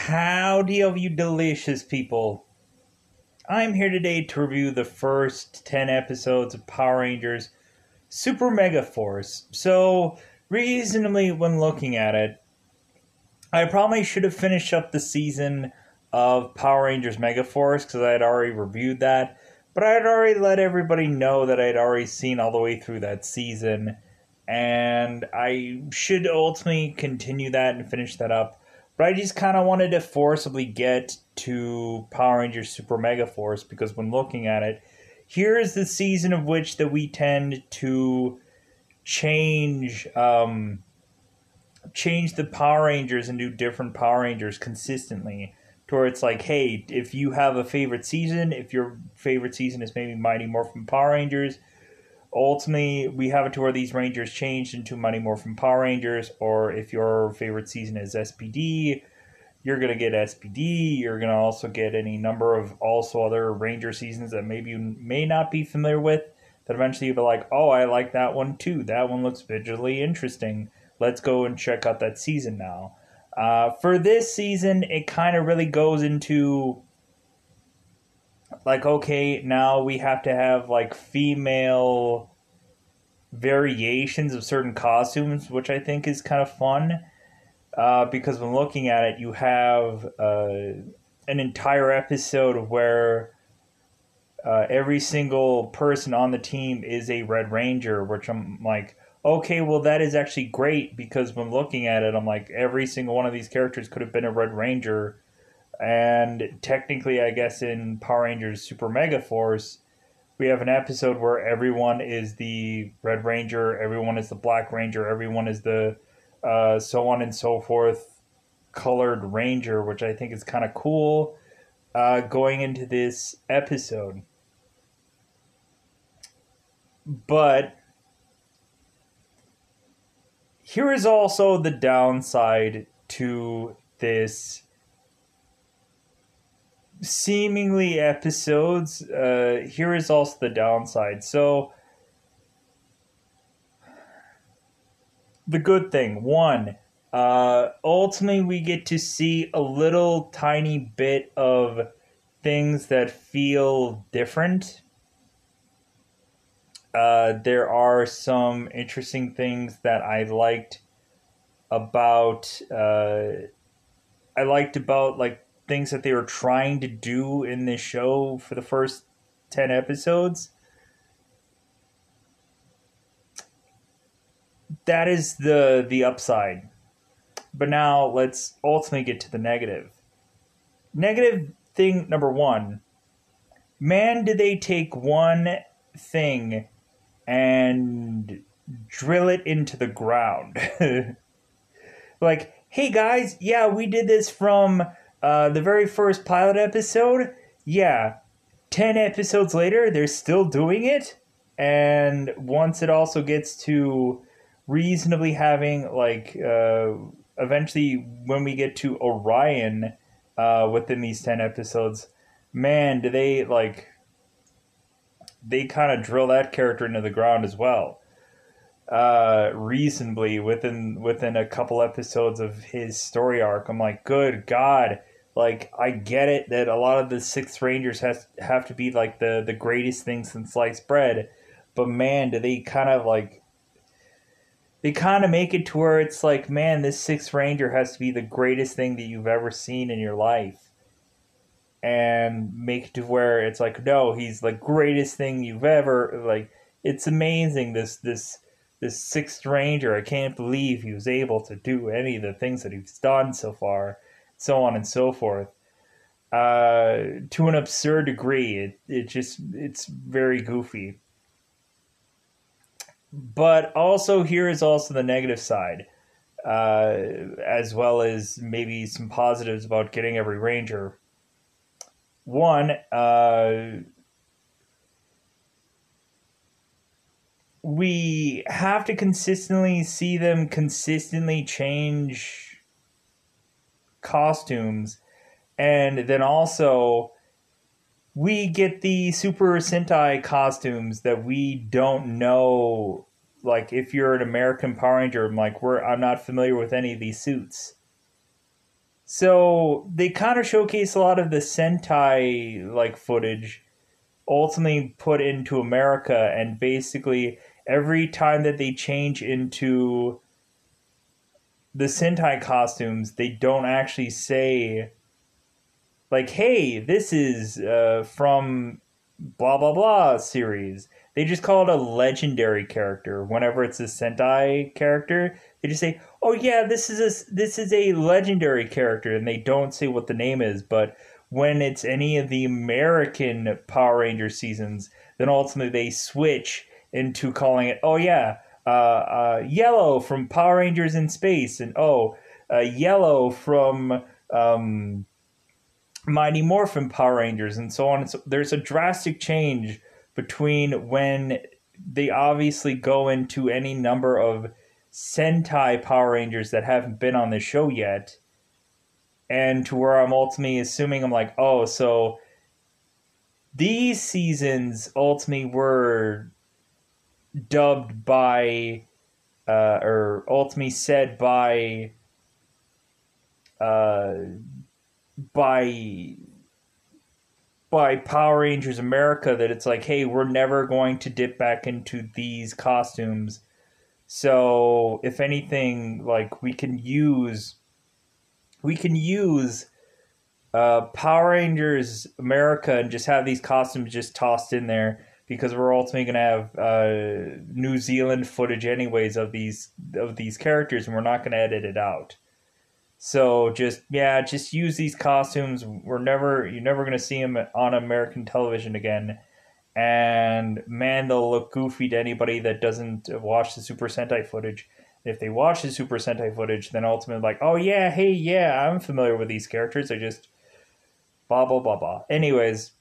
Howdy of you delicious people. I'm here today to review the first 10 episodes of Power Rangers Super Megaforce. So, reasonably, when looking at it, I probably should have finished up the season of Power Rangers Megaforce because I had already reviewed that. But I had already let everybody know that I had already seen all the way through that season. And I should ultimately continue that and finish that up. But I just kind of wanted to forcibly get to Power Rangers Super Mega Force because when looking at it, here's the season of which that we tend to change change the Power Rangers and do different Power Rangers consistently. To where it's like, hey, if you have a favorite season, if your favorite season is maybe Mighty Morphin Power Rangers, ultimately we have it to where these Rangers changed into Mighty Morphin Power Rangers, or if your favorite season is SPD, you're going to get SPD. You're going to also get any number of also other Ranger seasons that maybe you may not be familiar with, that eventually you'll be like, oh, I like that one too. That one looks visually interesting. Let's go and check out that season now. For this season, it kind of really goes into like, okay, now we have to have like female variations of certain costumes, which I think is kind of fun. Because when looking at it, you have an entire episode where every single person on the team is a Red Ranger, which I'm like, okay, well, that is actually great because when looking at it, I'm like, every single one of these characters could have been a Red Ranger. And technically, I guess in Power Rangers Super Mega Force, we have an episode where everyone is the Red Ranger, everyone is the Black Ranger, everyone is the so on and so forth colored Ranger, which I think is kind of cool going into this episode. But here is also the downside to this seemingly episodes. Here is also the downside. So, the good thing, one, ultimately we get to see a little tiny bit of things that feel different. There are some interesting things that I liked about. I liked about like things that they were trying to do in this show for the first 10 episodes. That is the upside. But now let's ultimately get to the negative. Negative thing number one. Man, did they take one thing and drill it into the ground. Like, hey guys, yeah, we did this from the very first pilot episode. Yeah, 10 episodes later, they're still doing it. And once it also gets to reasonably having, like, eventually when we get to Orion within these 10 episodes, man, do they, like, they kind of drill that character into the ground as well. Reasonably within a couple episodes of his story arc, I'm like, good God! Like, I get it that a lot of the Sixth Rangers have to be like the greatest thing since sliced bread, but man, do they kind of like they kind of make it to where it's like, man, this Sixth Ranger has to be the greatest thing that you've ever seen in your life. And make it to where it's like, no, he's the greatest thing you've ever, like, it's amazing, this Sixth Ranger. I can't believe he was able to do any of the things that he's done so far, so on and so forth. To an absurd degree, it's very goofy. But also here is also the negative side, as well as maybe some positives about getting every Ranger. One, we have to consistently see them consistently change costumes, and then also we get the Super Sentai costumes that we don't know. Like, if you're an American Power Ranger, I'm not familiar with any of these suits. So they kind of showcase a lot of the Sentai like footage ultimately put into America, and basically every time that they change into the Sentai costumes, they don't actually say like, "Hey, this is from blah blah blah series." They just call it a legendary character. Whenever it's a Sentai character, they just say, "Oh yeah, this is a legendary character," and they don't say what the name is. But when it's any of the American Power Ranger seasons, then ultimately they switch into calling it, "Oh yeah, Yellow from Power Rangers in Space," and Yellow from Mighty Morphin Power Rangers, and so on. And so there's a drastic change between when they obviously go into any number of Sentai Power Rangers that haven't been on the show yet, and to where I'm ultimately assuming I'm like, oh, so these seasons ultimately were dubbed by, or ultimately said uh, by Power Rangers America, that it's like, hey, we're never going to dip back into these costumes. So if anything, like we can use Power Rangers America and just have these costumes just tossed in there, because we're ultimately going to have New Zealand footage anyways of these characters, and we're not going to edit it out. So just use these costumes. You're never gonna see them on American television again. And man, they'll look goofy to anybody that doesn't watch the Super Sentai footage. If they watch the Super Sentai footage, then ultimately like, oh yeah, hey yeah, I'm familiar with these characters. I just blah blah blah blah. Anyways,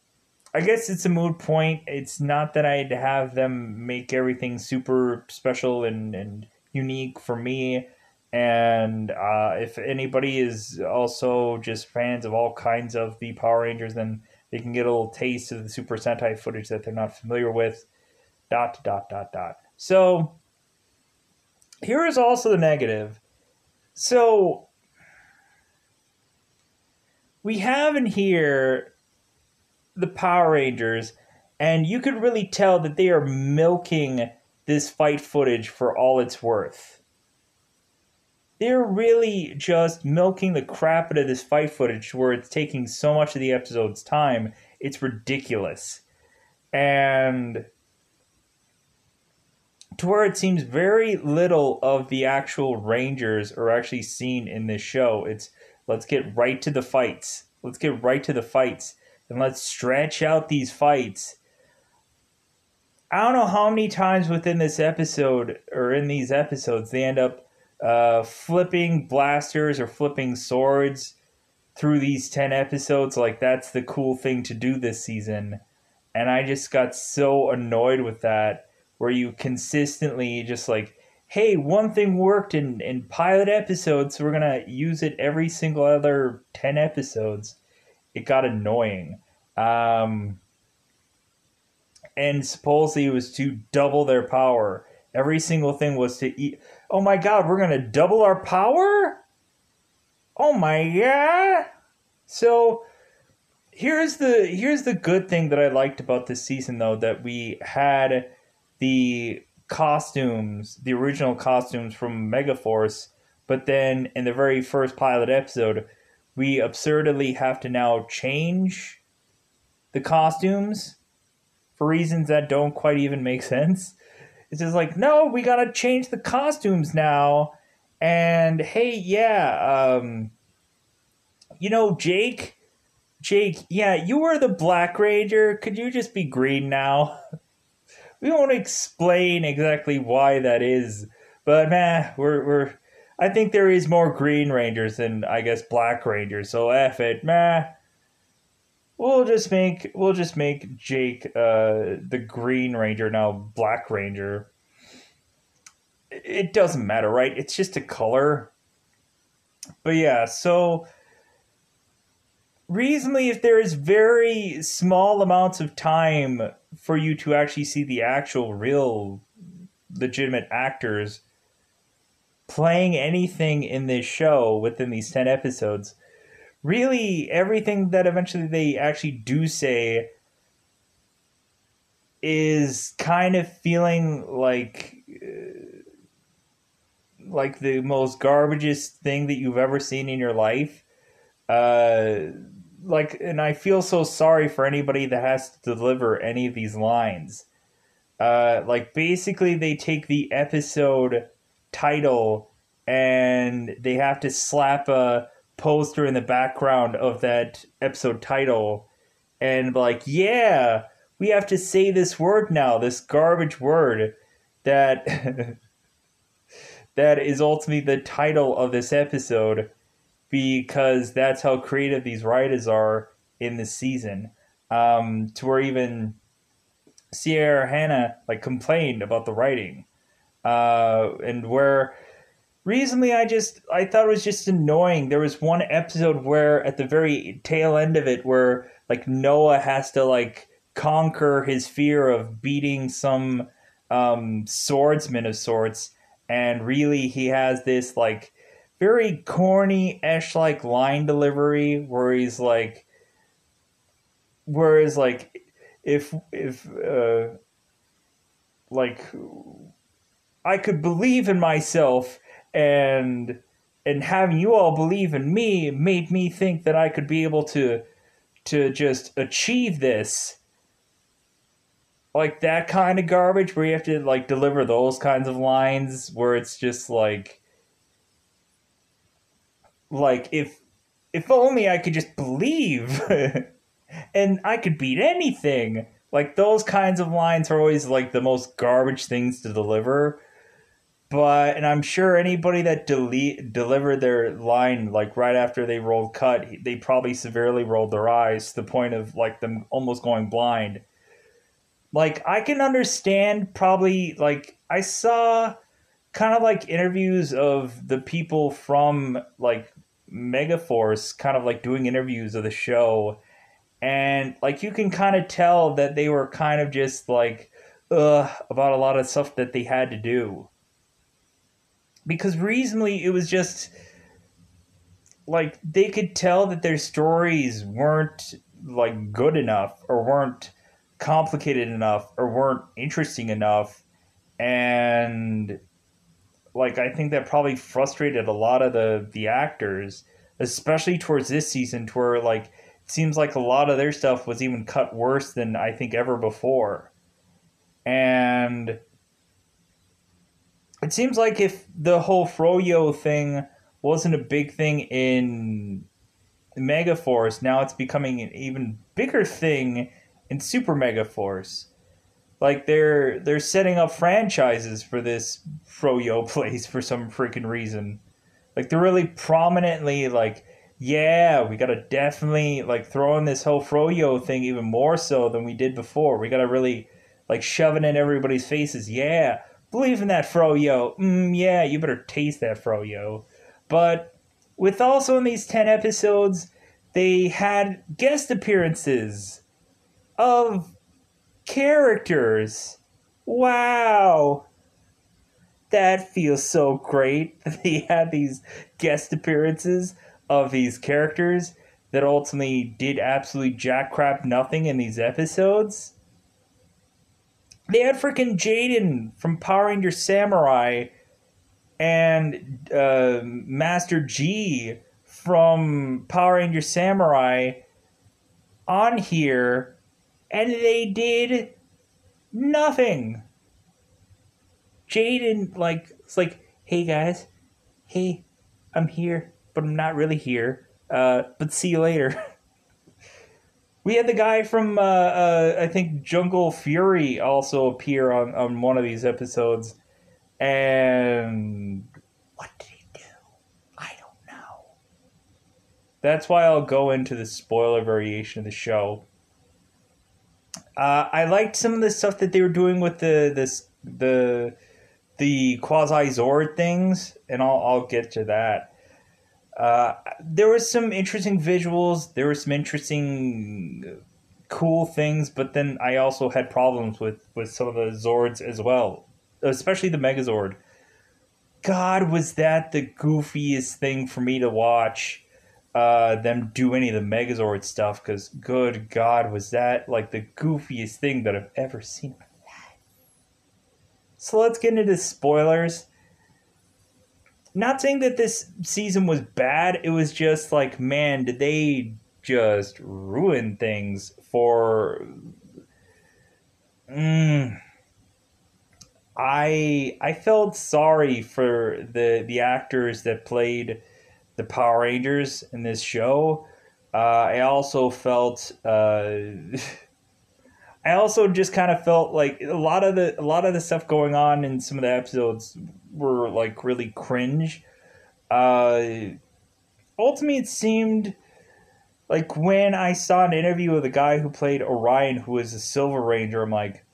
I guess it's a moot point. It's not that I'd have them make everything super special and unique for me. And if anybody is also just fans of all kinds of the Power Rangers, then they can get a little taste of the Super Sentai footage that they're not familiar with. Dot, dot, dot, dot. So here is also the negative. So we have in here the Power Rangers, and you could really tell that they are milking this fight footage for all it's worth. They're really just milking the crap out of this fight footage where it's taking so much of the episode's time. It's ridiculous. And to where it seems very little of the actual Rangers are actually seen in this show. It's let's get right to the fights. Let's get right to the fights. And let's stretch out these fights. I don't know how many times within this episode or in these episodes they end up flipping blasters or flipping swords through these 10 episodes. Like, that's the cool thing to do this season. And I just got so annoyed with that, where you consistently just like, hey, one thing worked in pilot episodes, so we're going to use it every single other 10 episodes. It got annoying. And supposedly it was to double their power. Every single thing was to eat. Oh my god, we're going to double our power? Oh my god. So here's the good thing that I liked about this season, though, that we had the costumes, the original costumes from Megaforce, but then in the very first pilot episode, we absurdly have to now change the costumes for reasons that don't quite even make sense. It's just like, no, we gotta change the costumes now. And hey, yeah, Jake, yeah, you were the Black Ranger. Could you just be green now? We won't explain exactly why that is, but man, we're. I think there is more Green Rangers than, I guess, Black Rangers. So F it, man. We'll just make Jake the Green Ranger, now Black Ranger. It doesn't matter, right? It's just a color. But yeah, so reasonably, if there is very small amounts of time for you to actually see the actual real legitimate actors playing anything in this show within these 10 episodes, really everything that eventually they actually do say is kind of feeling like the most garbageous thing that you've ever seen in your life. Uh, and I feel so sorry for anybody that has to deliver any of these lines. Basically, they take the episode title and they have to slap a poster in the background of that episode title and like, yeah, we have to say this word now, this garbage word that that is ultimately the title of this episode because that's how creative these writers are in this season. To where even Sierra Hannah like complained about the writing, and where recently I thought it was just annoying. There was one episode where at the very tail end of it, where like Noah has to like conquer his fear of beating some swordsman of sorts, and really he has this like very corny esh like line delivery where he's like, whereas like if like I could believe in myself and having you all believe in me made me think that I could be able to just achieve this. Like that kind of garbage where you have to like deliver those kinds of lines where it's just like if only I could just believe and I could beat anything. Like those kinds of lines are always like the most garbage things to deliver. But and I'm sure anybody that delivered their line like right after they rolled cut, they probably severely rolled their eyes to the point of like them almost going blind. Like I can understand probably like I saw kind of like interviews of the people from like Megaforce kind of like doing interviews of the show, and like you can kind of tell that they were kind of just like about a lot of stuff that they had to do because reasonably it was just like they could tell that their stories weren't like good enough or weren't complicated enough or weren't interesting enough, and like I think that probably frustrated a lot of the actors, especially towards this season to where like it seems like a lot of their stuff was even cut worse than I think ever before. And it seems like if the whole Froyo thing wasn't a big thing in Megaforce, now it's becoming an even bigger thing in Super Megaforce. Like they're setting up franchises for this Froyo place for some freaking reason. Like they're really prominently like, yeah, we gotta definitely like throw in this whole Froyo thing even more so than we did before. We gotta really like shove it in everybody's faces. Yeah, believe in that Froyo. Yeah, you better taste that Froyo. But with also in these 10 episodes, they had guest appearances of characters. Wow. That feels so great that they had these guest appearances of these characters that ultimately did absolutely jack crap nothing in these episodes. They had freaking Jaden from Power Ranger Samurai and Master G from Power Ranger Samurai on here, and they did nothing. Jaden, like, it's like, hey guys, hey, I'm here, but I'm not really here. But see you later. We had the guy from, I think, Jungle Fury also appear on one of these episodes. And what did he do? I don't know. That's why I'll go into the spoiler variation of the show. I liked some of the stuff that they were doing with the quasi Zord things, and I'll get to that. There was some interesting visuals. There were some interesting, cool things, but then I also had problems with some of the Zords as well, especially the Megazord. God, was that the goofiest thing for me to watch? them do any of the Megazord stuff, because good God, was that like the goofiest thing that I've ever seen. So let's get into spoilers. Not saying that this season was bad, it was just like, man, did they just ruin things for. I felt sorry for the actors that played the Power Rangers in this show. I also felt I also just kind of felt like a lot of the stuff going on in some of the episodes were like really cringe. Uh, Ultimately, it seemed like when I saw an interview with the guy who played Orion, who was a Silver Ranger, I'm like,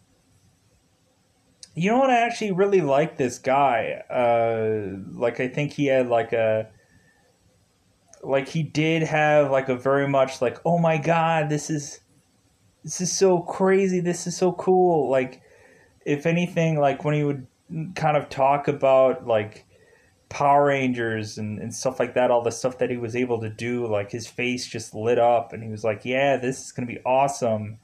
you know what? I actually really like this guy. Like I think he had like he did have like a very much like, oh my God, this is so crazy, this is so cool. Like, if anything, like when he would kind of talk about like Power Rangers and stuff like that, all the stuff that he was able to do, like his face just lit up and he was like, yeah, this is gonna be awesome.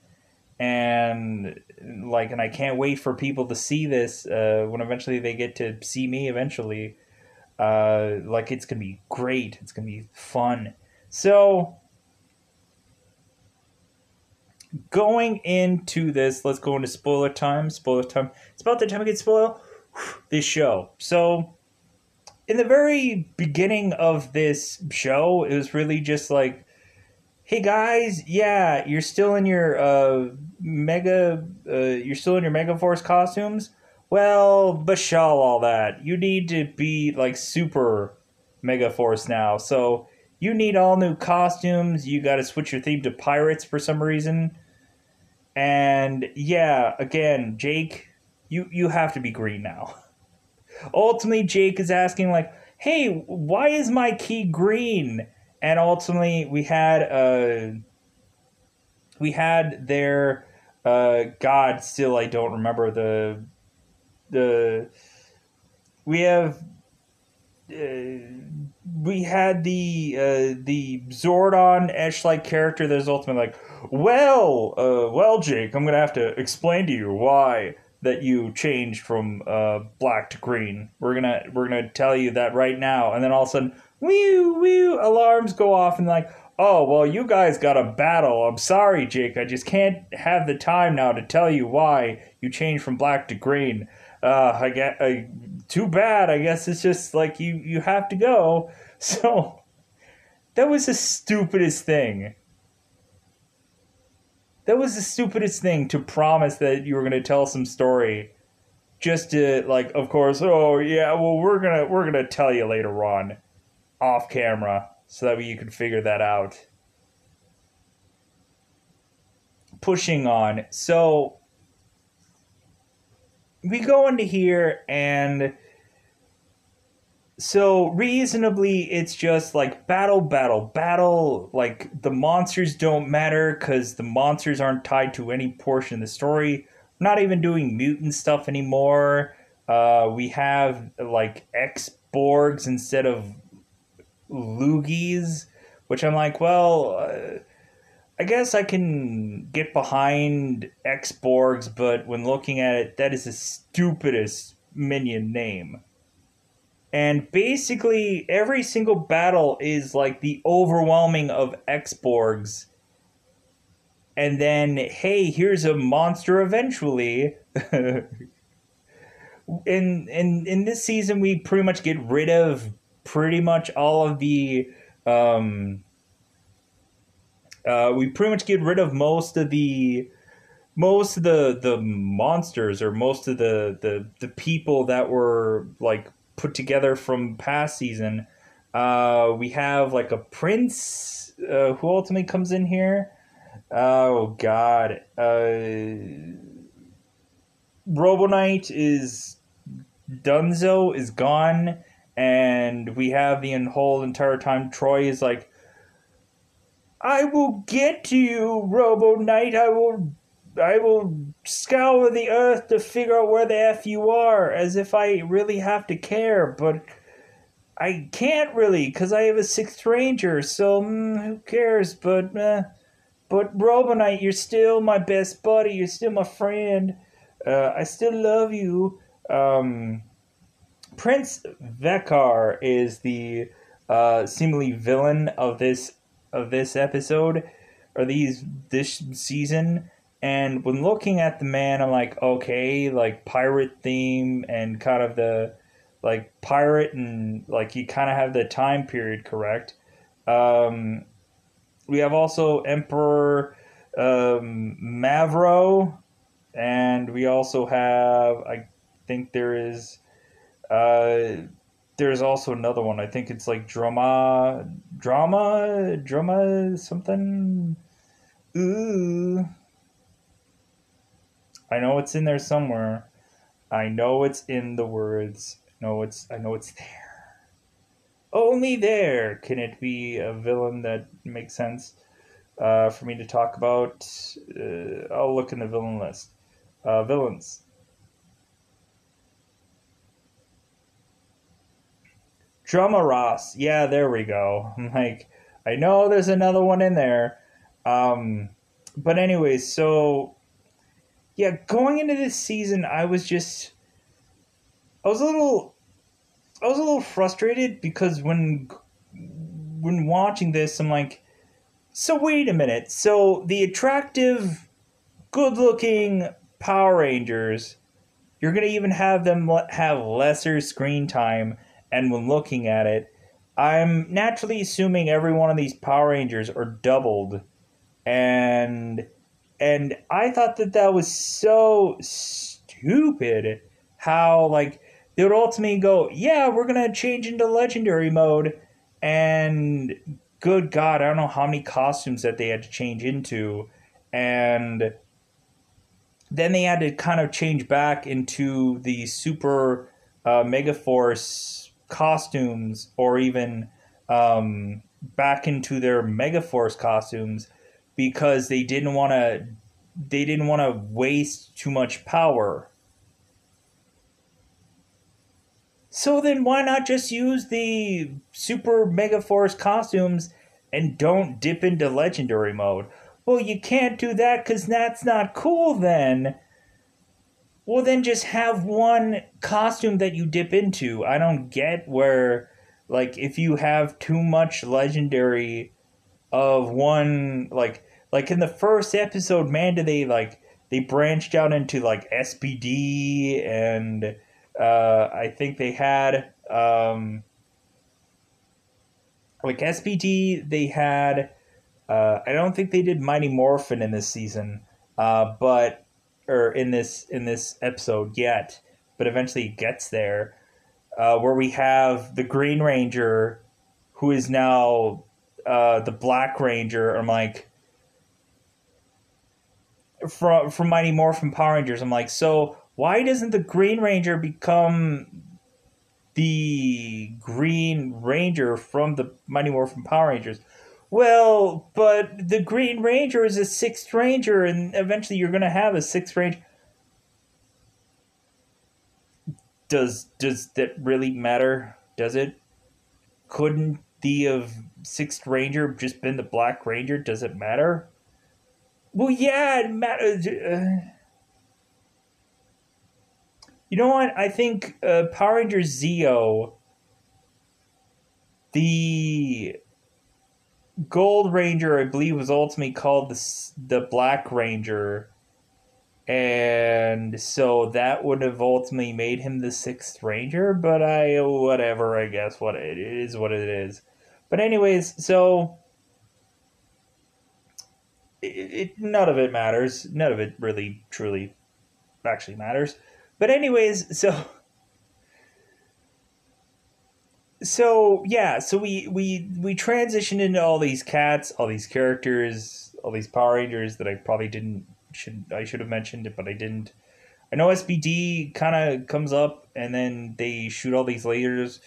And like, and I can't wait for people to see this when eventually they get to see me eventually. Like, it's gonna be great, it's gonna be fun. So going into this, let's go into spoiler time. Spoiler time. It's about the time we get spoil this show. So in the very beginning of this show, it was really just like, hey guys, yeah, you're still in your you're still in your Megaforce costumes. Well, bashal all that. You need to be like super Megaforce now. So you need all new costumes. You got to switch your theme to pirates for some reason. And yeah, again, Jake, you have to be green now. Ultimately, Jake is asking like, "Hey, why is my key green?" And ultimately, we had their God. Still, I don't remember the we have. We had the Zordon Esh-like character that's ultimately like, well, Jake, I'm gonna have to explain to you why that you changed from black to green. We're gonna tell you that right now, and then all of a sudden, whew, alarms go off, and like, oh well, you guys got a battle. I'm sorry, Jake, I just can't have the time now to tell you why you changed from black to green. Too bad. I guess it's just like you have to go. So that was the stupidest thing. That was the stupidest thing, to promise that you were going to tell some story, just to like, of course, oh yeah, well we're gonna tell you later on, off camera, so that way you can figure that out. Pushing on. So we go into here, and so reasonably, it's just like battle, battle, battle. Like, the monsters don't matter because the monsters aren't tied to any portion of the story. We're not even doing mutant stuff anymore. We have like X-Borgs instead of Loogies, which I'm like, well, I guess I can get behind X-Borgs, but when looking at it, that is the stupidest minion name. And basically, every single battle is like the overwhelming of X-Borgs. And then, hey, here's a monster eventually. In this season, we pretty much get rid of pretty much all of the. We pretty much get rid of most of the monsters, or most of the people that were like put together from past season. We have like a prince who ultimately comes in here. Oh God, Robo Knight is Dunzo is gone, and we have the whole entire time Troy is like, I will get to you, Robo Knight. I will scour the earth to figure out where the F you are, as if I really have to care. But I can't really because I have a sixth ranger. So who cares? But Robonite, you're still my best buddy. You're still my friend. I still love you. Um, Prince Vekar is the seemingly villain of this episode or this season. And when looking at the man, I'm like, okay, like pirate theme and kind of the like pirate and like you kind of have the time period correct. Um, we have also Emperor Mavro, and we also have I think uh, there's also another one. I think it's like drama something. Ooh, I know it's in there somewhere. I know it's in the words. I know it's there. Only there can it be a villain that makes sense for me to talk about. I'll look in the villain list. Villains. Drama Ross. Yeah, there we go. I'm like, I know there's another one in there. Um, but anyways, so yeah, going into this season, I was a little, I was a little frustrated because when watching this, I'm like, so wait a minute. So the attractive, good-looking Power Rangers, you're gonna even have them have lesser screen time, and when looking at it, I'm naturally assuming every one of these Power Rangers are doubled, and I thought that that was so stupid. How like they would ultimately go, yeah, we're gonna change into legendary mode, and good God, I don't know how many costumes that they had to change into, and then they had to kind of change back into the super Megaforce costumes, or even back into their Megaforce costumes because they didn't want to waste too much power. So then why not just use the super Megaforce costumes and don't dip into legendary mode? Well, you can't do that because that's not cool then. Well, then just have one costume that you dip into. I don't get where, like, if you have too much legendary of one, like in the first episode, man, do they like they branched out into like SPD and I think they had like SPD. They had I don't think they did Mighty Morphin in this season, but or in this episode yet, but eventually it gets there where we have the Green Ranger, who is now the Black Ranger. I'm like from Mighty Morphin Power Rangers. I'm like, so why doesn't the Green Ranger become the Green Ranger from the Mighty Morphin Power Rangers? Well, but the Green Ranger is a sixth Ranger, and eventually you're going to have a sixth Ranger. Does that really matter? Does it? Couldn't the of sixth Ranger just been the Black Ranger? Does it matter? Well, yeah, it matters. You know what? I think Power Rangers Zeo, the Gold Ranger, I believe, was ultimately called the Black Ranger, and so that would have ultimately made him the sixth Ranger. But I whatever, I guess what it is, what it is. But anyways, so none of it matters. None of it really truly actually matters. But anyways, so yeah, so we transitioned into all these cats, all these characters, all these Power Rangers that I probably didn't should have mentioned it, but I didn't. I know SBD kind of comes up and then they shoot all these lasers,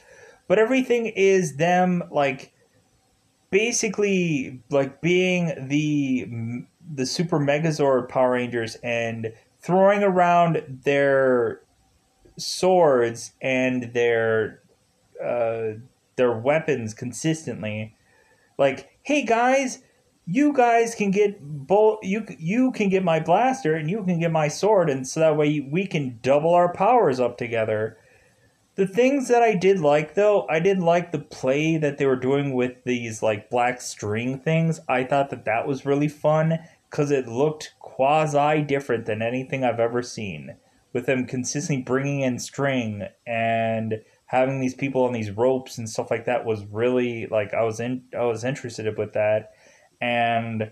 but everything is them like basically like being the Super Megazord Power Rangers and throwing around their swords and their uh, their weapons consistently. Like, hey guys, you guys can get both. You can get my blaster and you can get my sword, and so that way we can double our powers up together. The things that I did like, though, I did like the play that they were doing with these like black string things. I thought that that was really fun because it looked quasi different than anything I've ever seen. With them consistently bringing in string and having these people on these ropes and stuff like that was really like I was interested with that, and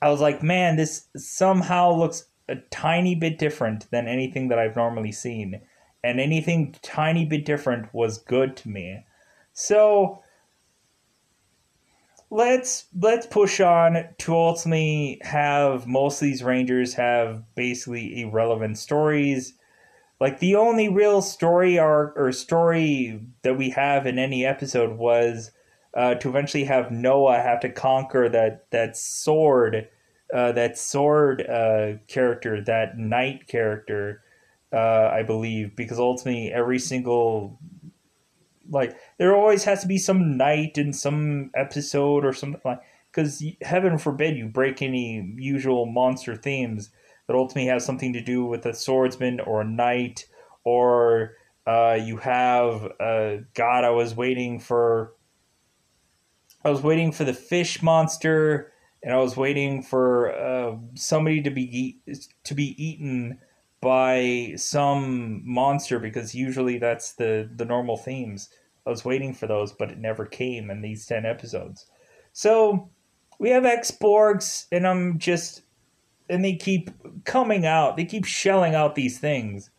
I was like, man, this somehow looks a tiny bit different than anything that I've normally seen. And anything tiny bit different was good to me. So let's push on to ultimately have most of these Rangers have basically irrelevant stories. Like the only real story arc or story that we have in any episode was to eventually have Noah have to conquer that sword character, that knight character, I believe, because ultimately every single like there always has to be some knight in some episode or something like because heaven forbid you break any usual monster themes that ultimately have something to do with a swordsman or a knight or you have God. I was waiting for the fish monster, and I was waiting for somebody to be eaten by some monster because usually that's the normal themes. I was waiting for those, but it never came in these 10 episodes. So we have X-Borgs, and they keep coming out. They keep shelling out these things.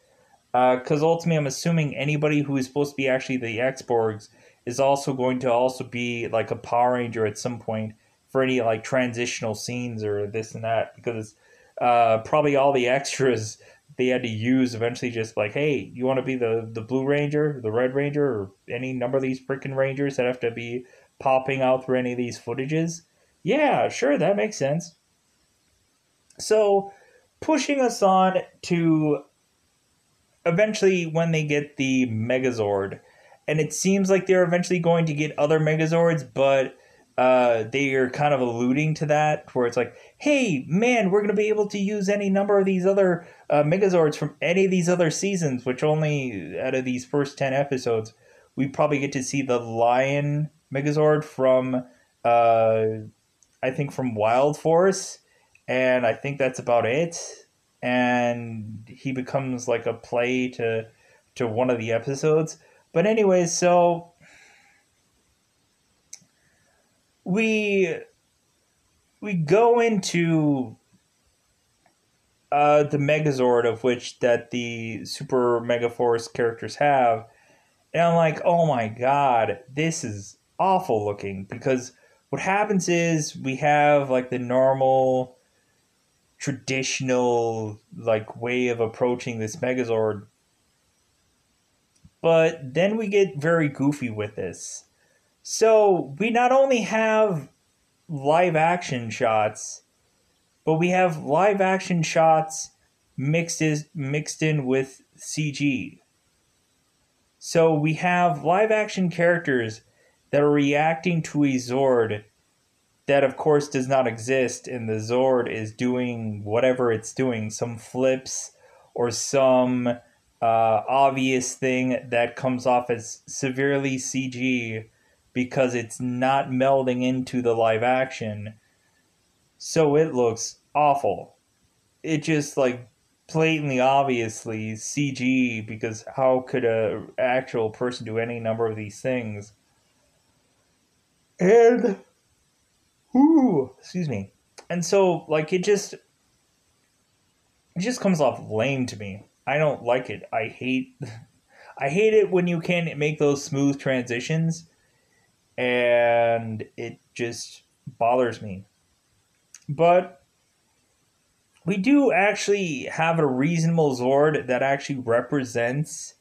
Because ultimately, I'm assuming anybody who is supposed to be actually the X-Borgs is also going to also be like a Power Ranger at some point for any like transitional scenes or this and that. Because probably all the extras they had to use eventually just like, hey, you want to be the Blue Ranger, the Red Ranger, or any number of these freaking Rangers that have to be popping out through any of these footages? Yeah, sure, that makes sense. So pushing us on to eventually when they get the Megazord, and it seems like they're eventually going to get other Megazords, but they are kind of alluding to that, where it's like, hey, man, we're going to be able to use any number of these other Megazords from any of these other seasons, which only out of these first 10 episodes, we probably get to see the Lion Megazord from, I think, from Wild Force, and I think that's about it. And he becomes like a play to one of the episodes. But anyways, so we we go into the Megazord of which that the Super Megaforce characters have, and I'm like, oh my god, this is awful looking because what happens is we have like the normal traditional like way of approaching this Megazord, but then we get very goofy with this. So we not only have live action shots, but we have live action shots mixed in with CG. So we have live action characters that are reacting to a Zord that of course does not exist, and the Zord is doing whatever it's doing, some flips or some obvious thing that comes off as severely CG because it's not melding into the live action. So it looks awful. It just like blatantly obviously CG because how could a actual person do any number of these things? And ooh, excuse me. And so like it just comes off lame to me. I don't like it. I hate it when you can't make those smooth transitions, and it just bothers me. But we do actually have a reasonable Zord that actually represents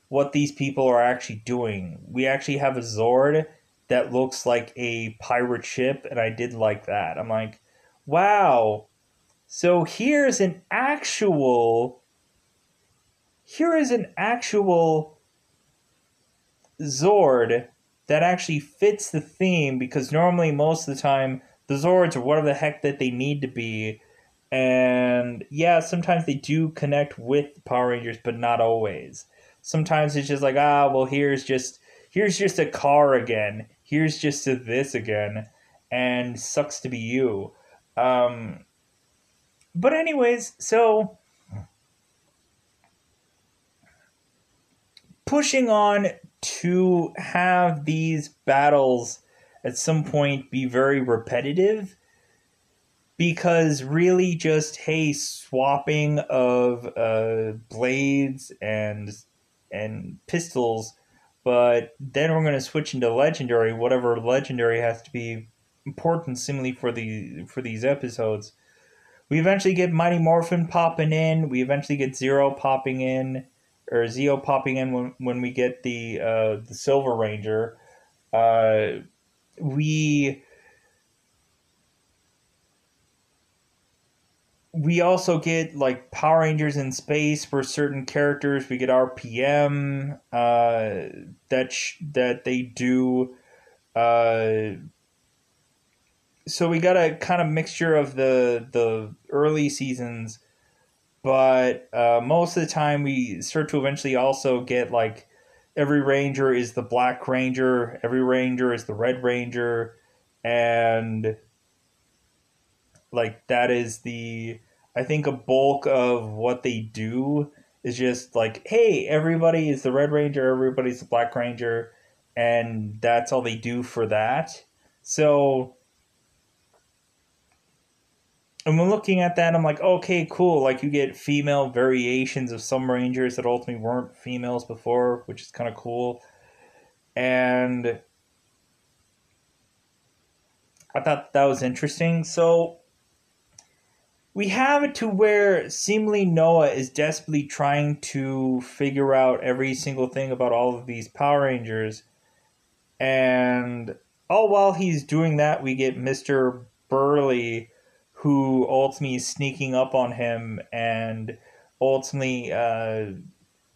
what these people are actually doing. We actually have a Zord that looks like a pirate ship, and I did like that. I'm like, wow. So here is an actual Zord that actually fits the theme, because normally most of the time the Zords are whatever the heck that they need to be. And yeah, sometimes they do connect with Power Rangers, but not always. Sometimes it's just like, well, here's just a car again. Here's just a this again, and sucks to be you. Um, but anyways, so pushing on to have these battles at some point be very repetitive, because really just, hey, swapping of blades and pistols, but then we're going to switch into legendary, whatever legendary has to be important similarly for these episodes. We eventually get Mighty Morphin popping in. We eventually get Zero popping in, or Zeo popping in when we get the Silver Ranger. Uh, we we also get like Power Rangers in space for certain characters. We get RPM that they do. Uh, so we got a kind of mixture of the early seasons, but most of the time we start to eventually also get like every ranger is the Black Ranger, every ranger is the Red Ranger, and like that is the, I think a bulk of what they do is just like, hey, everybody is the Red Ranger, everybody's the Black Ranger, and that's all they do for that. So and when looking at that, I'm like, okay, cool. Like you get female variations of some rangers that ultimately weren't females before, which is kind of cool. And I thought that was interesting. So we have it to where seemingly Noah is desperately trying to figure out every single thing about all of these Power Rangers. And all while he's doing that, we get Mr. Burley, who ultimately is sneaking up on him, and ultimately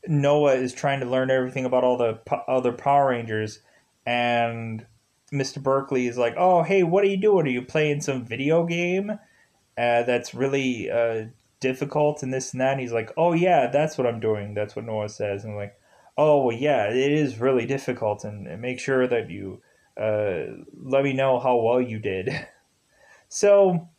Noah is trying to learn everything about all the other Power Rangers. And Mr. Berkeley is like, oh, hey, what are you doing? Are you playing some video game that's really difficult and this and that? And he's like, oh, yeah, that's what I'm doing. That's what Noah says. And I'm like, oh, well, yeah, it is really difficult. And make sure that you let me know how well you did. So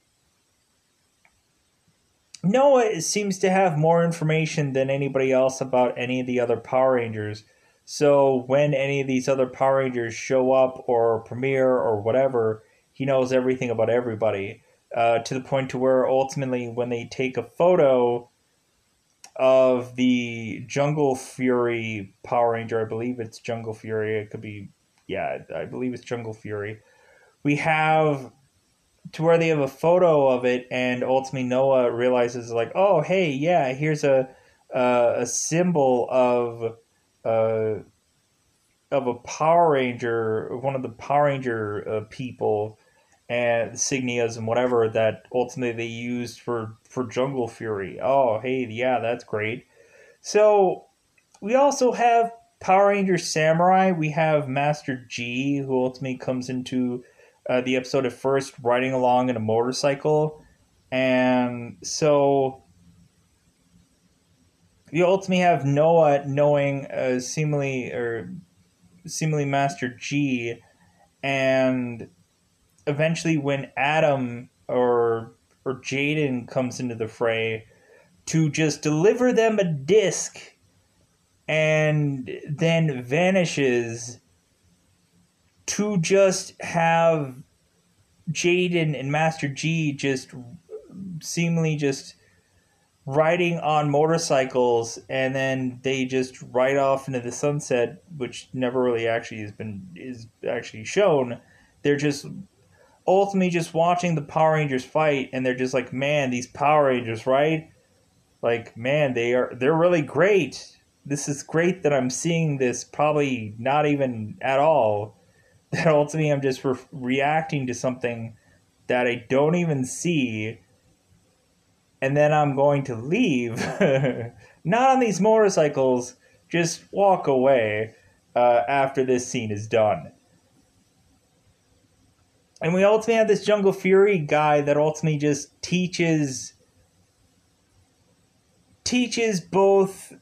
Noah seems to have more information than anybody else about any of the other Power Rangers. So when any of these other Power Rangers show up or premiere or whatever, he knows everything about everybody. To the point to where ultimately, when they take a photo of the Jungle Fury Power Ranger, I believe it's Jungle Fury. It could be, yeah, I believe it's Jungle Fury. We have to where they have a photo of it, and ultimately Noah realizes like, oh, hey, yeah, here's a symbol uh, of a Power Ranger, one of the Power Ranger people, and insignias and whatever that ultimately they used for Jungle Fury. Oh, hey, yeah, that's great. So we also have Power Ranger Samurai. We have Master G, who ultimately comes into the episode at first riding along in a motorcycle. And so we ultimately have Noah knowing seemingly Master G, and eventually when Adam or Jaden comes into the fray to just deliver them a disc and then vanishes, to just have Jaden and Master G just seemingly just riding on motorcycles, and then they just ride off into the sunset, which never really actually is actually shown. They're just ultimately just watching the Power Rangers fight, and they're just like, man, these Power Rangers, right? Like, man, they're really great. This is great that I'm seeing this, probably not even at all. That ultimately I'm just reacting to something that I don't even see, and then I'm going to leave. Not on these motorcycles, just walk away. after this scene is done. And we ultimately have this Jungle Fury guy that ultimately just teaches both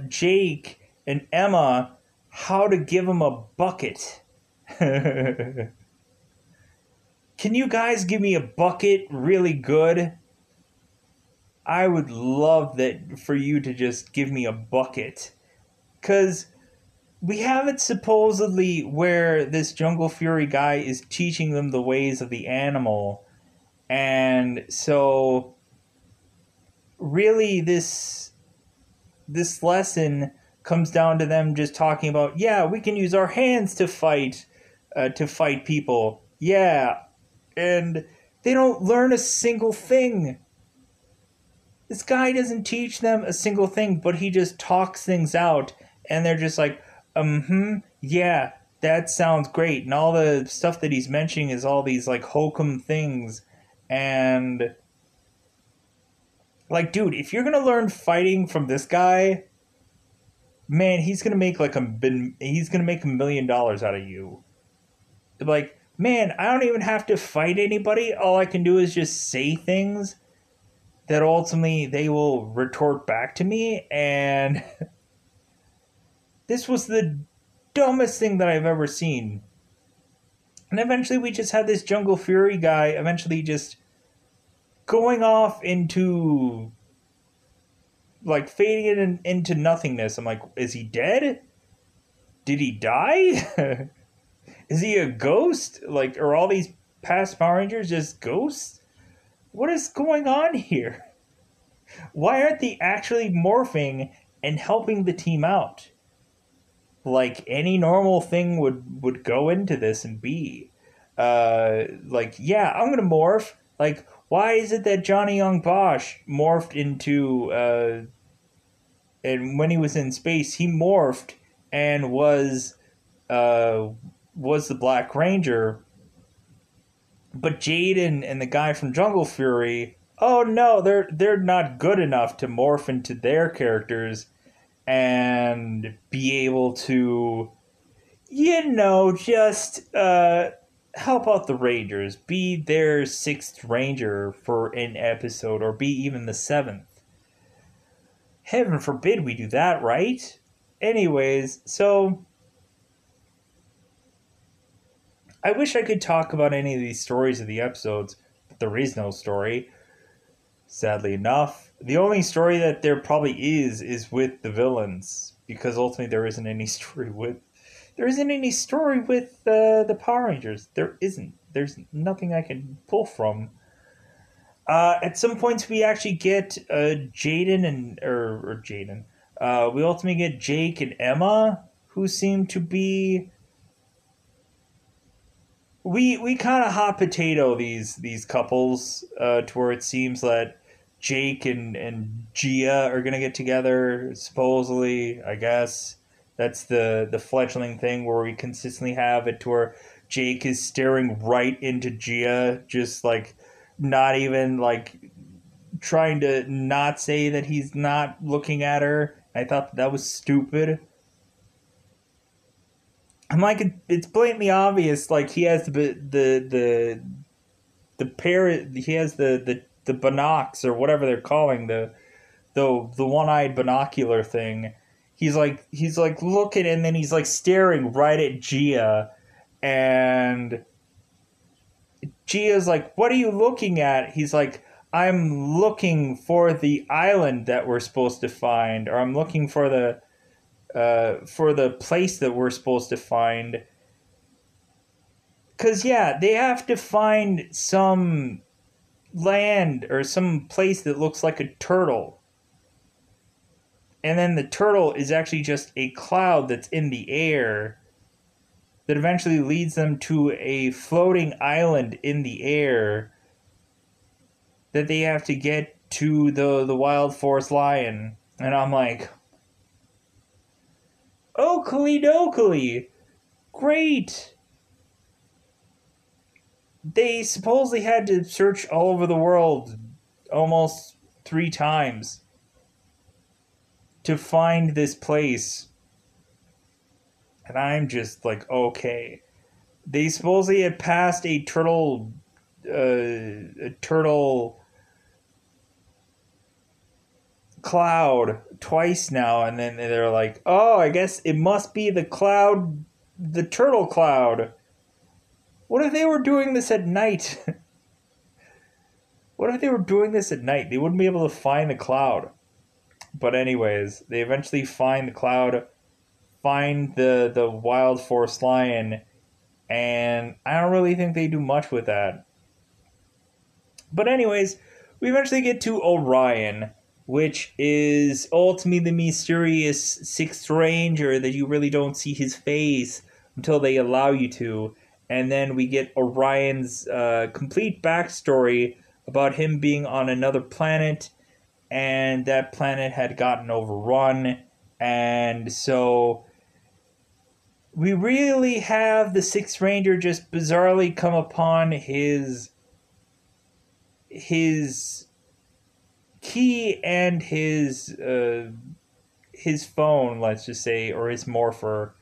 Jake and Emma how to give him a bucket. Can you guys give me a bucket really good? I would love that for you to just give me a bucket. Because we have it supposedly where this Jungle Fury guy is teaching them the ways of the animal. And so really this lesson comes down to them just talking about, yeah, we can use our hands to fight people. Yeah. And they don't learn a single thing. This guy doesn't teach them a single thing, but he just talks things out, and they're just like, yeah, that sounds great. And all the stuff that he's mentioning is all these like hokum things. And like, dude, if you're gonna learn fighting from this guy, man, he's gonna make $1 million out of you. Like, man, I don't even have to fight anybody. All I can do is just say things that ultimately they will retort back to me. And this was the dumbest thing that I've ever seen. And eventually we just had this Jungle Fury guy eventually just going off into like fading it into nothingness. I'm like, is he dead? Did he die? Is he a ghost? Like, are all these past Power Rangers just ghosts? What is going on here? Why aren't they actually morphing and helping the team out? Like any normal thing would go into this and be. Like, yeah, I'm gonna morph. Like, why is it that Johnny Young Bosch morphed into and when he was in space he morphed and was the Black Ranger, but Jaden and the guy from Jungle Fury, oh no, they're not good enough to morph into their characters and be able to, just help out the Rangers, be their sixth Ranger for an episode, or be even the seventh. Heaven forbid we do that, right? Anyways, so I wish I could talk about any of these stories of the episodes, but there is no story. Sadly enough, the only story that there probably is with the villains, because ultimately there isn't any story with the Power Rangers. There isn't. There's nothing I can pull from. At some points, we actually get Jaden or Jaden. We ultimately get Jake and Emma, who seem to be. We kind of hot potato these couples to where it seems that Jake and Gia are gonna get together. Supposedly, I guess that's the fledgling thing where we consistently have it to where Jake is staring right into Gia, just like not even like trying to not say that he's not looking at her. I thought that was stupid. I'm like, it's blatantly obvious. Like he has the pair. He has the binocs or whatever they're calling the one eyed binocular thing. He's like looking, and then he's like staring right at Gia, and Gia's like, "What are you looking at?" He's like, "I'm looking for the island that we're supposed to find, or I'm looking for the place that we're supposed to find." Because, yeah, they have to find some land or some place that looks like a turtle. And then the turtle is actually just a cloud that's in the air that eventually leads them to a floating island in the air that they have to get to the wild forest lion. And I'm like, Oakley dokley, great. They supposedly had to search all over the world almost 3 times to find this place. And I'm just like, okay. They supposedly had passed a turtle cloud twice now, and then they're like, oh, I guess it must be the turtle cloud. What if they were doing this at night? What if they were doing this at night? They wouldn't be able to find the cloud. But anyways, they eventually find the cloud, find the wild forest lion, and I don't really think they do much with that. But anyways, we eventually get to Orion, which is ultimately the mysterious sixth ranger that you really don't see his face until they allow you to. And then we get Orion's complete backstory about him being on another planet, and that planet had gotten overrun. And so we really have the Sixth Ranger just bizarrely come upon his key and his phone, let's just say, or his morpher.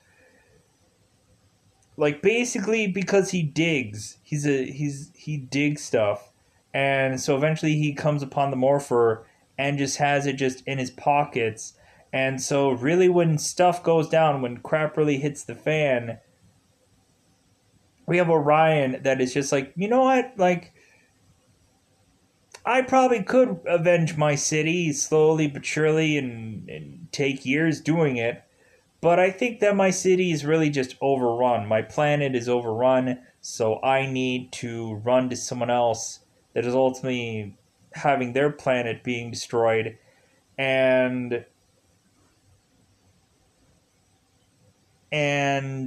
Like basically because he digs. He digs stuff. And so eventually he comes upon the morpher and just has it just in his pockets. And so really when stuff goes down, when crap really hits the fan, we have Orion that is just like, you know what? Like I probably could avenge my city slowly but surely and take years doing it. But I think that my city is really just overrun. My planet is overrun, so I need to run to someone else that is ultimately having their planet being destroyed and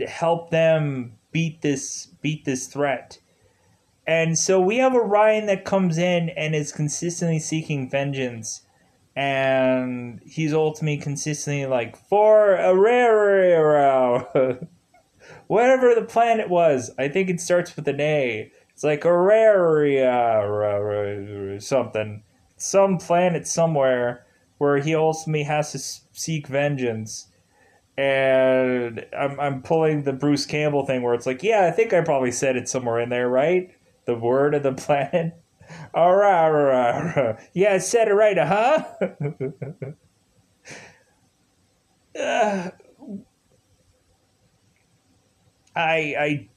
help them beat this threat. And so we have Orion that comes in and is consistently seeking vengeance, and he's ultimately consistently like for a rare whatever the planet was. I think it starts with an A. It's like Auraria something. Some planet somewhere where he ultimately has to seek vengeance. And I'm pulling the Bruce Campbell thing where it's like, yeah, I think I probably said it somewhere in there, right? The word of the planet. Aurora. Yeah, I said it right, huh? uh, I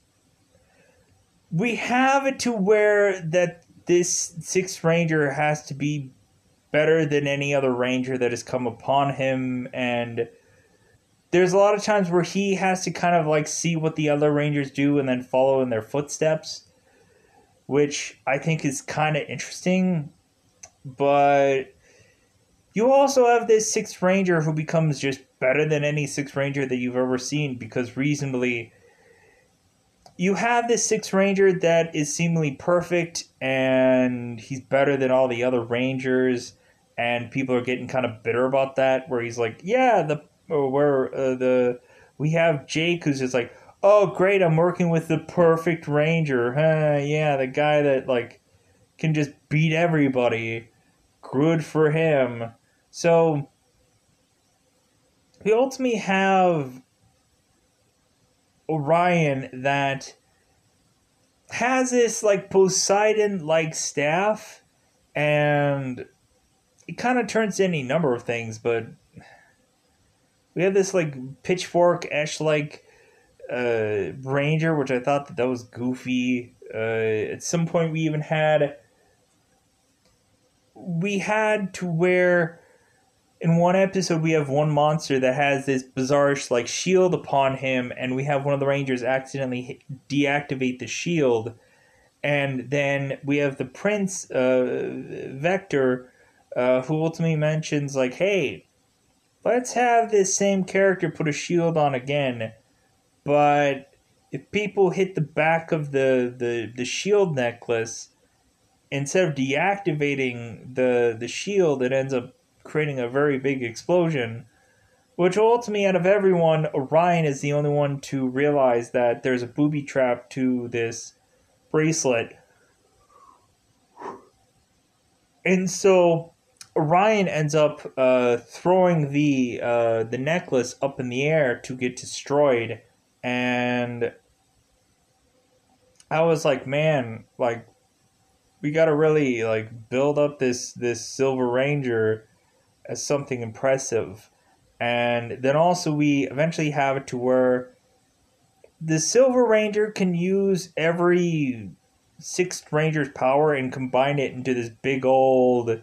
we have it to where that this sixth ranger has to be better than any other ranger that has come upon him, and there's a lot of times where he has to kind of like see what the other rangers do and then follow in their footsteps, which I think is kind of interesting. But you also have this sixth ranger who becomes just better than any sixth ranger that you've ever seen, because reasonably you have this sixth ranger that is seemingly perfect and he's better than all the other rangers, and people are getting kind of bitter about that, where he's like, yeah, the we have Jake who's just like, oh great, I'm working with the perfect ranger, huh? Yeah, the guy that like can just beat everybody. Good for him. So we ultimately have Orion that has this like Poseidon like staff, and it kind of turns to any number of things, but we have this like pitchfork esh like ranger, which I thought that was goofy. At some point we had to where in one episode we have one monster that has this bizarre like shield upon him, and we have one of the rangers accidentally deactivate the shield, and then we have the prince Vector, who ultimately mentions like, hey, let's have this same character put a shield on again, but if people hit the back of the shield necklace, instead of deactivating the shield, it ends up creating a very big explosion. Which ultimately, out of everyone, Orion is the only one to realize that there's a booby trap to this bracelet. And so Orion ends up throwing the necklace up in the air to get destroyed. And I was like, man, like we got to really like build up this Silver Ranger as something impressive. And then also we eventually have it to where the Silver Ranger can use every sixth Ranger's power and combine it into this big old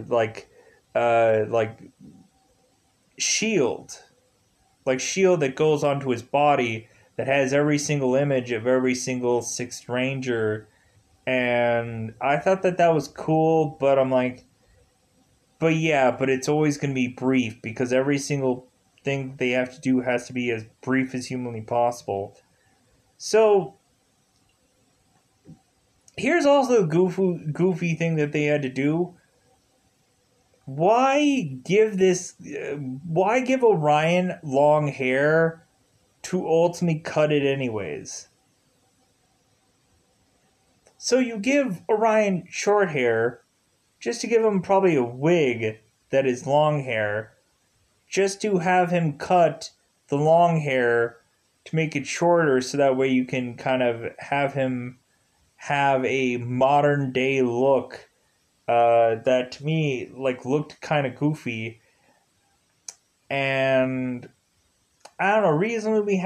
like shield, like shield that goes onto his body that has every single image of every single sixth Ranger. And I thought that that was cool, but I'm like, but yeah, but it's always going to be brief because every single thing they have to do has to be as brief as humanly possible. So here's also a goofy thing that they had to do. Why give Orion long hair to ultimately cut it anyways? So you give Orion short hair just to give him probably a wig that is long hair, just to have him cut the long hair to make it shorter so that way you can kind of have him have a modern day look that to me like looked kind of goofy. And I don't know, recently we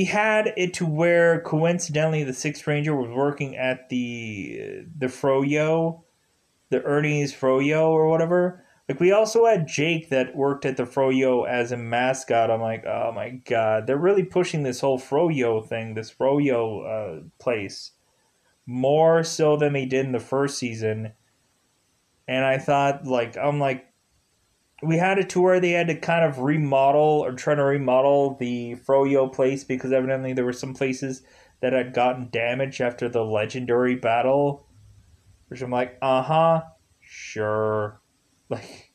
had it to where coincidentally the Sixth Ranger was working at the Froyo, the Ernie's Froyo or whatever. Like we also had Jake that worked at the Froyo as a mascot. I'm like, oh my god, they're really pushing this whole Froyo thing, this Froyo place, more so than they did in the first season. And I thought, like, I'm like, we had a tour they had to kind of remodel or try to remodel the Froyo place because evidently there were some places that had gotten damaged after the legendary battle. Which I'm like, sure. Like,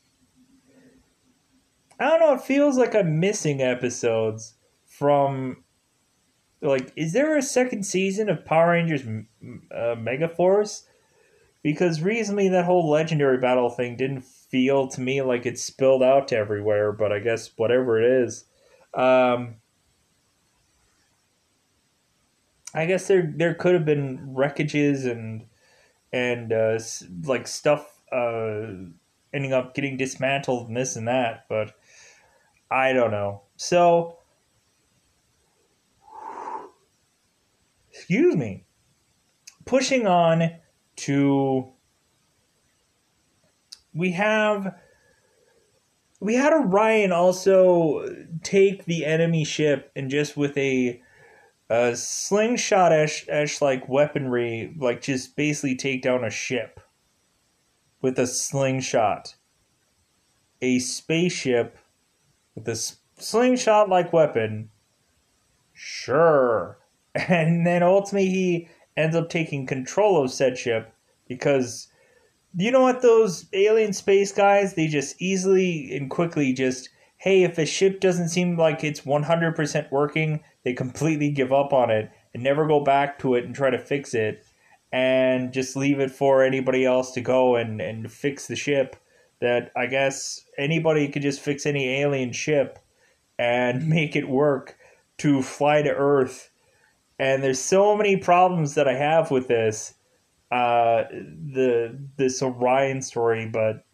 I don't know, it feels like I'm missing episodes from. Like, is there a second season of Power Rangers Megaforce? Because recently that whole legendary battle thing didn't feel to me like it spilled out to everywhere, but I guess whatever it is. Um, I guess there could have been wreckages and like stuff ending up getting dismantled and this and that, but I don't know. So, excuse me. Pushing on to we have we had Orion also take the enemy ship and just with a slingshot ash like weaponry, like just basically take down a ship with a slingshot, a spaceship with a slingshot like weapon. Sure. And then ultimately he ends up taking control of said ship because you know what, those alien space guys, they just easily and quickly just, hey, if a ship doesn't seem like it's 100% working, they completely give up on it and never go back to it and try to fix it and just leave it for anybody else to go and fix the ship. That I guess anybody could just fix any alien ship and make it work to fly to Earth. And there's so many problems that I have with this Orion story, but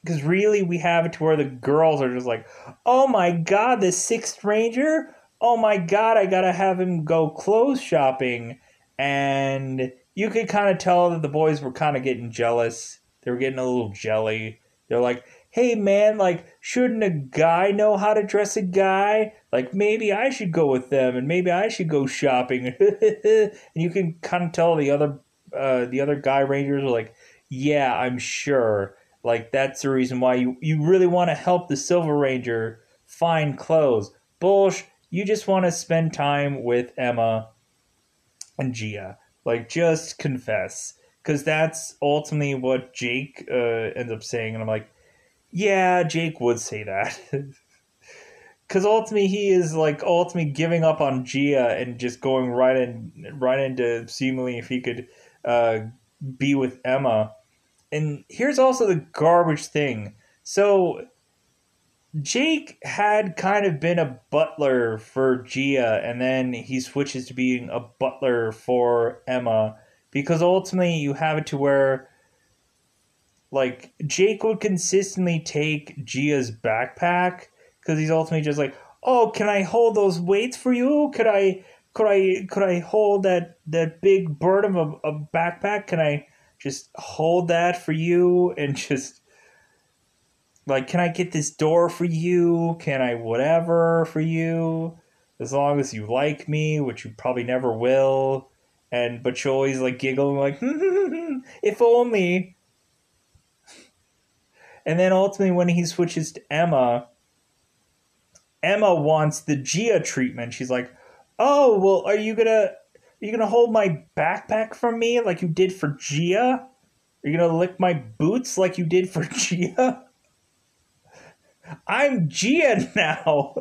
because really we have it to where the girls are just like, oh my god, the Sixth Ranger, oh my god, I gotta have him go clothes shopping. And you could kind of tell that the boys were kind of getting jealous. They were getting a little jelly. They're like, hey man, like, shouldn't a guy know how to dress a guy? Like, maybe I should go with them and maybe I should go shopping. And you can kind of tell the other guy rangers are like, yeah, I'm sure. Like, that's the reason why you really want to help the Silver Ranger find clothes. Bullsh, you just want to spend time with Emma and Gia. Like, just confess. Because that's ultimately what Jake ends up saying. And I'm like, yeah, Jake would say that. Because ultimately he is like ultimately giving up on Gia and just going right into seemingly if he could uh, be with Emma. And here's also the garbage thing. So Jake had kind of been a butler for Gia, and then he switches to being a butler for Emma because ultimately you have it to where like Jake would consistently take Gia's backpack because he's ultimately just like, "Oh, can I hold those weights for you? Could I hold that big burden of a backpack? Can I just hold that for you and just like, can I get this door for you? Can I whatever for you? As long as you like me, which you probably never will." And but you always like giggle like, if only. And then ultimately, when he switches to Emma, Emma wants the Gia treatment. She's like, "Oh, well, are you gonna hold my backpack from me like you did for Gia? Are you gonna lick my boots like you did for Gia? I'm Gia now.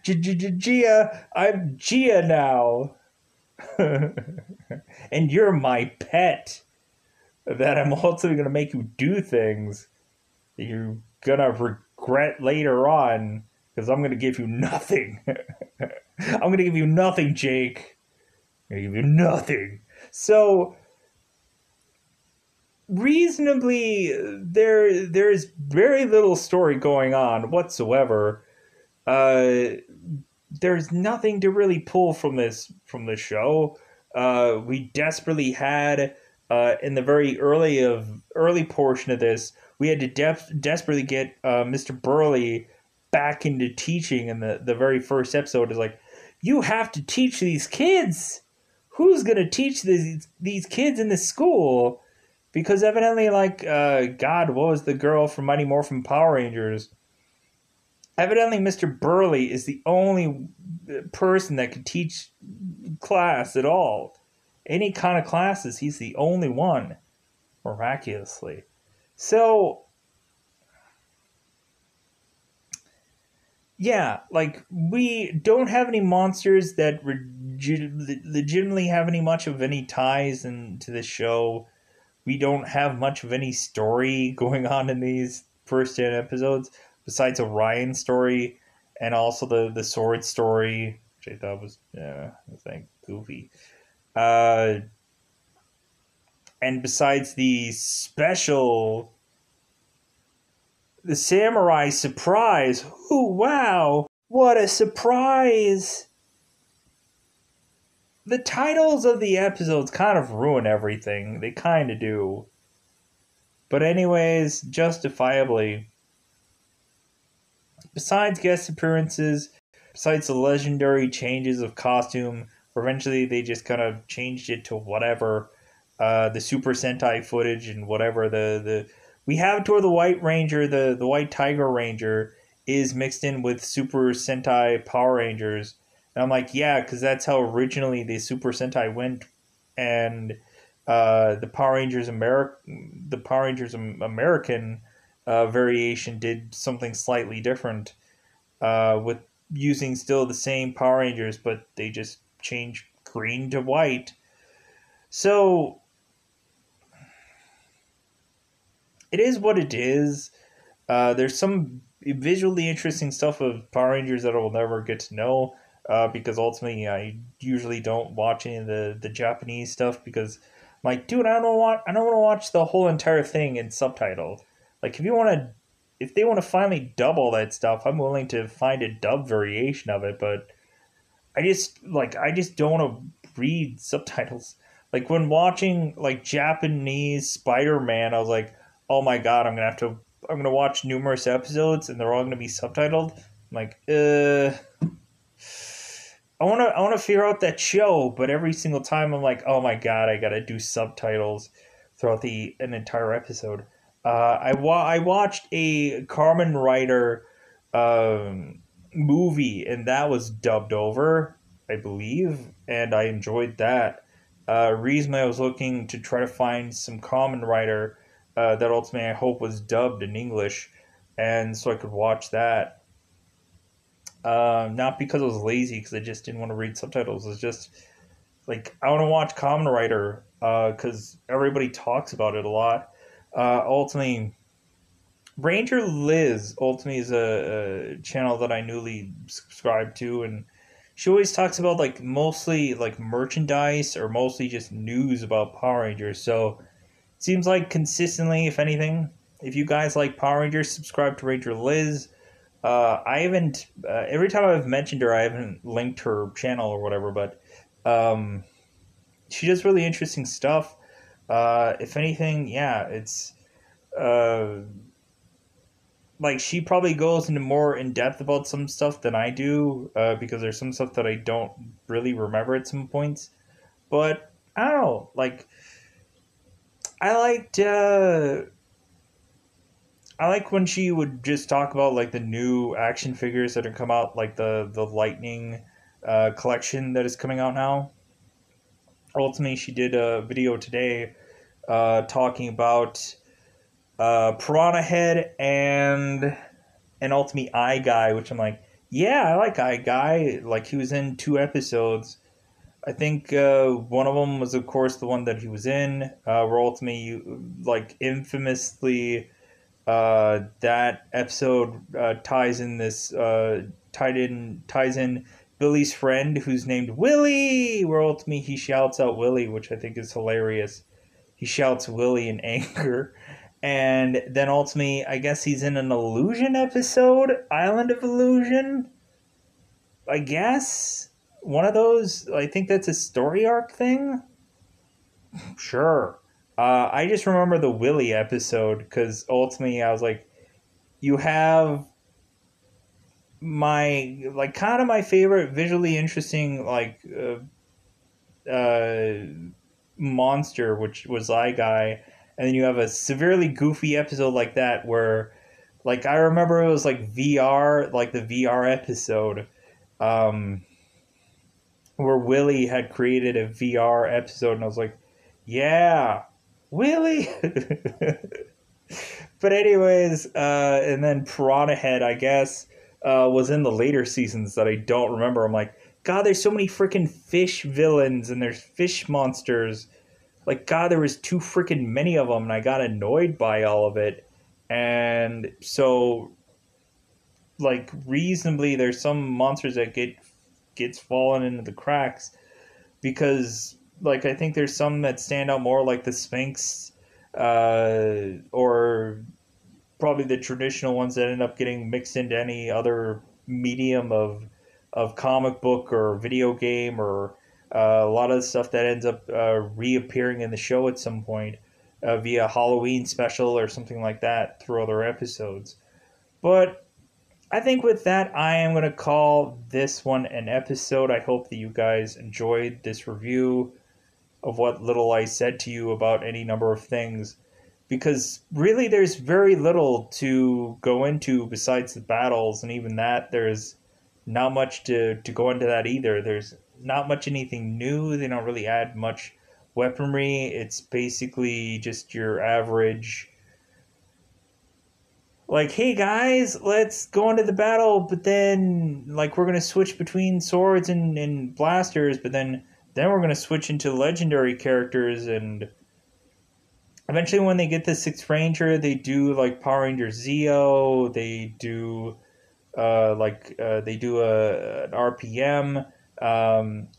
Gia, I'm Gia now, and you're my pet. That I'm ultimately gonna make you do things that you're gonna regret later on because I'm gonna give you nothing. I'm gonna give you nothing, Jake. I'm gonna give you nothing." So reasonably, there's very little story going on whatsoever. Uh, there's nothing to really pull from this show. We desperately had in the very early portion of this, we had to desperately get Mr. Burley back into teaching. In the very first episode, is like, you have to teach these kids. Who's gonna teach these kids in this school? Because evidently, like, God, what was the girl from Mighty Morphin Power Rangers? Evidently, Mr. Burley is the only person that could teach class at all. Any kind of classes, he's the only one, miraculously. So, yeah, like, we don't have any monsters that legitimately have any much of any ties into the show. We don't have much of any story going on in these first 10 episodes besides Orion's story and also the sword story, which I thought was, I think, goofy. Uh, and besides the samurai surprise. Ooh, wow, what a surprise! The titles of the episodes kind of ruin everything. They kind of do. But, anyways, justifiably, besides guest appearances, besides the legendary changes of costume, eventually they just kind of changed it to whatever. The Super Sentai footage and whatever the we have to where the White Ranger, the White Tiger Ranger, is mixed in with Super Sentai Power Rangers, and I'm like, yeah, because that's how originally the Super Sentai went, and the Power Rangers American variation did something slightly different with using still the same Power Rangers, but they just changed green to white. So it is what it is. There's some visually interesting stuff of Power Rangers that I will never get to know because ultimately I usually don't watch any of the Japanese stuff because I'm like, dude, I don't want to watch the whole entire thing in subtitle. Like if they want to finally dub all that stuff, I'm willing to find a dub variation of it, but I just don't want to read subtitles. Like when watching like Japanese Spider-Man, I was like, "Oh my god, I'm gonna watch numerous episodes and they're all gonna be subtitled." I'm like, I wanna figure out that show, but every single time I'm like, "Oh my god, I gotta do subtitles throughout the an entire episode." I watched a Carmen Rider movie, and that was dubbed over, I believe, and I enjoyed that. Reason I was looking to try to find some Common Writer that ultimately I hope was dubbed in English, and so I could watch that. Not because I was lazy, because I just didn't want to read subtitles. It's just like I want to watch Common Writer because everybody talks about it a lot. Ultimately, Ranger Liz ultimately is a channel that I newly subscribed to, and she always talks about like mostly like merchandise or mostly just news about Power Rangers. So it seems like consistently, if anything, if you guys like Power Rangers, subscribe to Ranger Liz. I haven't every time I've mentioned her, I haven't linked her channel or whatever, but um, she does really interesting stuff. If anything, yeah, it's uh, like she probably goes into more in depth about some stuff than I do, because there's some stuff that I don't really remember at some points. But I don't know, like I liked I like when she would just talk about like the new action figures that are come out, like the Lightning collection that is coming out now. Ultimately, she did a video today talking about Piranha Head and Ultimate Eye Guy, which I'm like, yeah, I like Eye Guy. Like he was in 2 episodes. I think one of them was, of course, the one that he was in, where ultimately, like infamously, that episode ties in Billy's friend who's named Willie, where ultimately he shouts out Willie, which I think is hilarious. He shouts Willie in anger. And then ultimately, I guess he's in an illusion episode, Island of Illusion. I guess one of those. I think that's a story arc thing. Sure. I just remember the Willie episode because ultimately I was like, you have my like kind of my favorite visually interesting uh, monster, which was Eye Guy, and then you have a severely goofy episode like that where like I remember it was like VR, like the VR episode, um, where Willie had created a VR episode, and I was like, yeah, Willie. But anyways, and then Piranha Head, I guess, was in the later seasons that I don't remember. I'm like, God, there's so many freaking fish villains and there's fish monsters. Like, God, there was too freaking many of them, and I got annoyed by all of it. And so, like, reasonably, there's some monsters that gets fallen into the cracks because, like, I think there's some that stand out more, like the Sphinx, or probably the traditional ones that end up getting mixed into any other medium of comic book or video game or a lot of the stuff that ends up reappearing in the show at some point via Halloween special or something like that through other episodes. But I think with that, I am going to call this one an episode. I hope that you guys enjoyed this review of what little I said to you about any number of things, because really there's very little to go into besides the battles, and even that there's not much to go into that either. There's not much anything new. They don't really add much weaponry. It's basically just your average like, hey guys, let's go into the battle, but then like we're gonna switch between swords and blasters, but then we're gonna switch into legendary characters, and eventually when they get the Sixth Ranger, they do like Power Ranger Zeo, they do an RPM.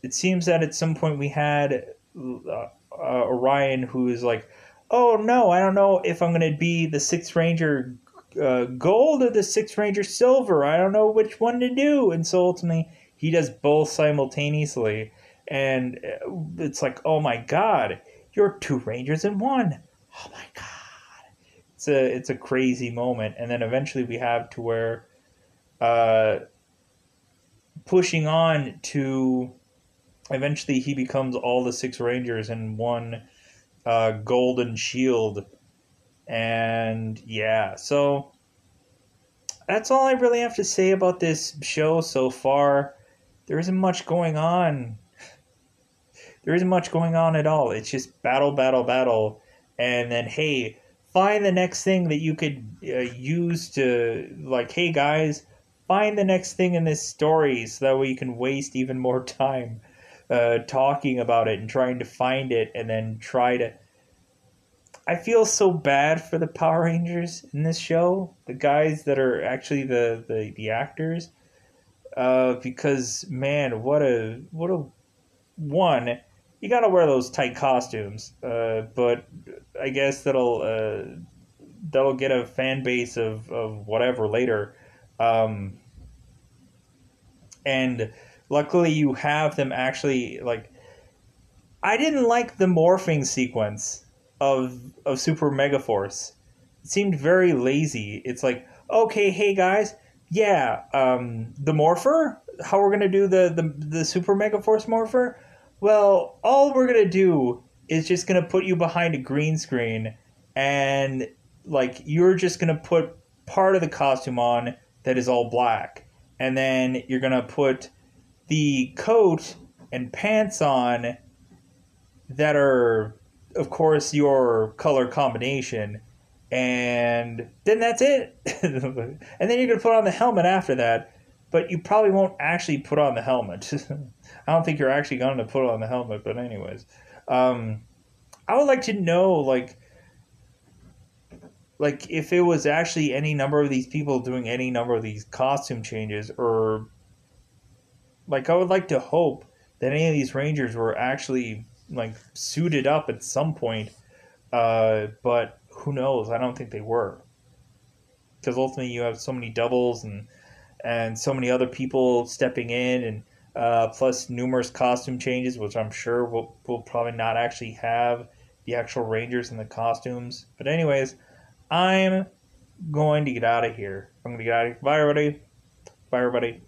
It seems that at some point we had Orion who is like, oh no, I don't know if I'm gonna be the Sixth Ranger gold or the Sixth Ranger silver. I don't know which one to do. And so ultimately, he does both simultaneously. And it's like, oh my god, you're two Rangers in one. Oh my god. It's a crazy moment. And then eventually we have to where uh, pushing on to eventually he becomes all the six Rangers in one golden shield. And yeah, so that's all I really have to say about this show so far. There isn't much going on. There isn't much going on at all. It's just battle, battle, battle. And then, hey, find the next thing that you could use to, like, hey guys, find the next thing in this story so that way you can waste even more time talking about it and trying to find it and then try to I feel so bad for the Power Rangers in this show, the guys that are actually the actors, because man, what a one. You gotta wear those tight costumes, but I guess that'll get a fan base of whatever later, um, and luckily you have them actually like. I didn't like the morphing sequence of Super Megaforce. It seemed very lazy. It's like, okay, hey guys, yeah, the morpher. How we're gonna do the Super Megaforce morpher? Well, all we're gonna do is just gonna put you behind a green screen, and like you're just gonna put part of the costume on that is all black, and then you're gonna put the coat and pants on that are, of course, your color combination, and then that's it. And then you're gonna put on the helmet after that, but you probably won't actually put on the helmet. I don't think you're actually going to put on the helmet, but anyways, I would like to know like if it was actually any number of these people doing any number of these costume changes, or like I would like to hope that any of these Rangers were actually like suited up at some point. But who knows? I don't think they were, because ultimately you have so many doubles and so many other people stepping in, and plus numerous costume changes, which I'm sure will probably not actually have the actual Rangers in the costumes. But anyways, I'm going to get out of here. I'm going to get out of here. Bye, everybody. Bye, everybody.